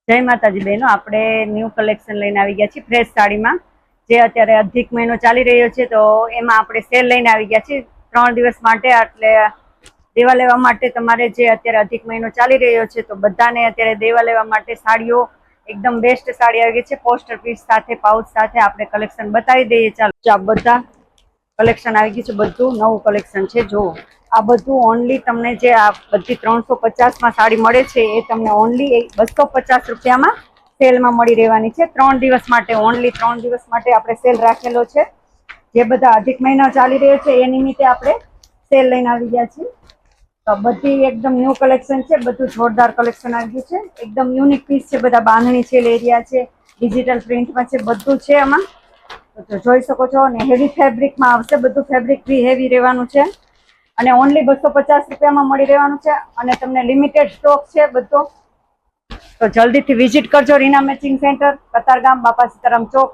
જય માતાજી બહેનો, આપણે ન્યૂ કલેક્શન લઈને આવી ગયા છીએ ફ્રેશ સાડીમાં. જે અત્યારે અધિક મહિનો ચાલી રહ્યો છે તો એમાં આપણે સેલ લઈને આવી ગયા છીએ 3 દિવસ માટે. એટલે દેવા લેવા માટે તમારે જે અત્યારે અધિક મહિનો ચાલી રહ્યો છે તો બધાને અત્યારે દેવા લેવા માટે સાડીઓ એકદમ બેસ્ટ સાડી આવી ગઈ છે. પોસ્ટર પીસ સાથે, પાઉચ સાથે આપણે કલેક્શન બતાવી દઈએ. ચાલો, આ બધા કલેક્શન આવી ગયું છે, બધું નવું કલેક્શન છે. જુઓ, આ બધું ઓનલી તમને જે આ બધી 350માં સાડી મળે છે એ તમને ઓનલી 250 રૂપિયામાં સેલમાં મળી રહેવાની છે. 3 દિવસ માટે, ઓનલી 3 દિવસ માટે આપણે સેલ રાખેલો છે. જે બધા અધિક મહિના ચાલી રહ્યો છે એ નિમિત્તે આપણે સેલ લઈને આવી ગયા છીએ. તો બધી એકદમ ન્યૂ કલેક્શન છે, બધું જોરદાર કલેક્શન આવી ગયું છે. એકદમ યુનિક પીસ છે, બધા બાંધણી છે, લેરિયા છે, ડિજિટલ પ્રિન્ટમાં છે, બધું છે આમાં. તો જોઈ શકો છો. અને હેવી ફેબ્રિકમાં આવશે, બધું ફેબ્રિક બી હેવી રહેવાનું છે અને ઓનલી 250 રૂપિયામાં મળી રહેવાનું છે. અને તમને લિમિટેડ સ્ટોક છે બધો. તો જલ્દીથી વિઝિટ કરજો રીના મેચિંગ સેન્ટર, કતારગામ, બાપા સીતારામ ચોક.